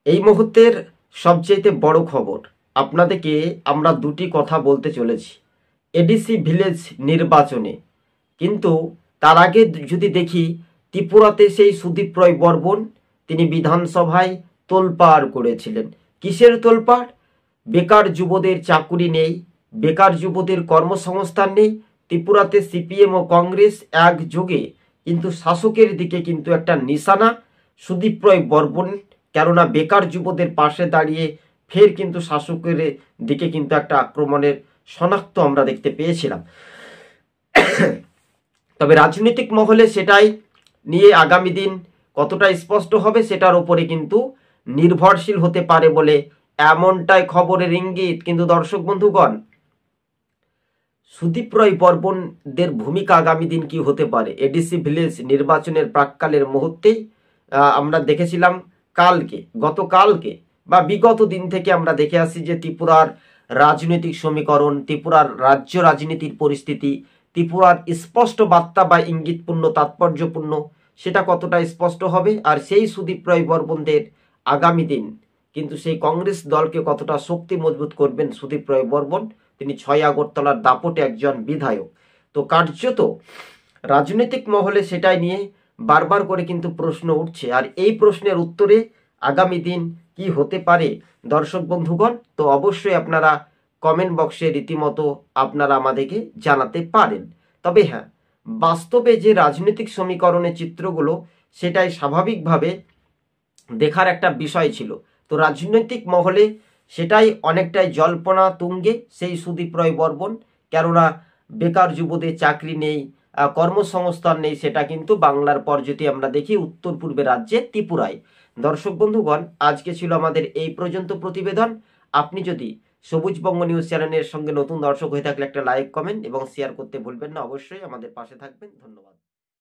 এই মুহূর্তের সবচেয়ে বড় খবর আপনাদেরকে আমরা দুটি কথা বলতে চলেছি এডিসি ভিলেজ নির্বাচনে। কিন্তু তার আগে যদি দেখি, ত্রিপুরাতে সেই সুদীপ রায় বর্মন তিনি বিধানসভায় তোলপাড় করেছিলেন। কিসের তোলপাড়? বেকার যুবদের চাকুরি নেই, বেকার যুবদের কর্মসংস্থান নেই। ত্রিপুরাতে সিপিএম ও কংগ্রেস একযোগে কিন্তু শাসকের দিকে কিন্তু একটা নিশানা সুদীপ রায় বর্মন, কেননা বেকার যুবদের পাশে দাঁড়িয়ে ফের কিন্তু শাসকের দিকে কিন্তু একটা আক্রমণের শনাক্ত আমরা দেখতে পেয়েছিলাম। তবে রাজনৈতিক মহলে সেটাই নিয়ে আগামী দিন কতটা স্পষ্ট হবে সেটার উপরে কিন্তু নির্ভরশীল হতে পারে বলে এমনটাই খবরের ইঙ্গিত। কিন্তু দর্শক বন্ধুগণ, সুদীপ রায় বর্মনদের ভূমিকা আগামী দিন কি হতে পারে এডিসি ভিলেজ নির্বাচনের প্রাককালের মুহূর্তেই আমরা দেখেছিলাম গতকালকে বা বিগত দিন থেকে আমরা দেখে আসছি যে ত্রিপুরার রাজনৈতিক সমীকরণ, ত্রিপুরার রাজ্য রাজনীতির পরিস্থিতি, ত্রিপুরার স্পষ্ট বার্তা বা ইঙ্গিতপূর্ণ তাৎপর্যপূর্ণ সেটা কতটা স্পষ্ট হবে। আর সেই সুদীপ রায় বর্মনদের আগামী দিন কিন্তু সেই কংগ্রেস দলকে কতটা শক্তি মজবুত করবেন সুদীপ রায় বর্মন। তিনি 6 আগরতলার দাপটে একজন বিধায়ক। তো কার্যত রাজনৈতিক মহলে সেটাই নিয়ে বারবার করে কিন্তু প্রশ্ন উঠছে। আর এই প্রশ্নের উত্তরে আগামী দিন কি হতে পারে দর্শক বন্ধুগণ, তো অবশ্যই আপনারা কমেন্ট বক্সে রীতিমতো আপনারা আমাদেরকে জানাতে পারেন। তবে হ্যাঁ, বাস্তবে যে রাজনৈতিক সমীকরণের চিত্রগুলো সেটাই স্বাভাবিকভাবে দেখার একটা বিষয় ছিল। তো রাজনৈতিক মহলে সেটাই অনেকটাই জল্পনা তুঙ্গে সেই সুদীপ রায় বর্মন, কেননা বেকার যুবদের চাকরি নেই, কর্মসংস্থান নেই, সেটা কিন্তু বাংলার পর যদি আমরা দেখি উত্তর পূর্বে রাজ্যে ত্রিপুরায়। দর্শক বন্ধুগণ, আজকে ছিল আমাদের এই পর্যন্ত প্রতিবেদন। আপনি যদি সবুজ বঙ্গ নিউজ চ্যানেলের সঙ্গে নতুন দর্শক হয়ে থাকলে একটা লাইক, কমেন্ট এবং শেয়ার করতে ভুলবেন না। অবশ্যই আমাদের পাশে থাকবেন। ধন্যবাদ।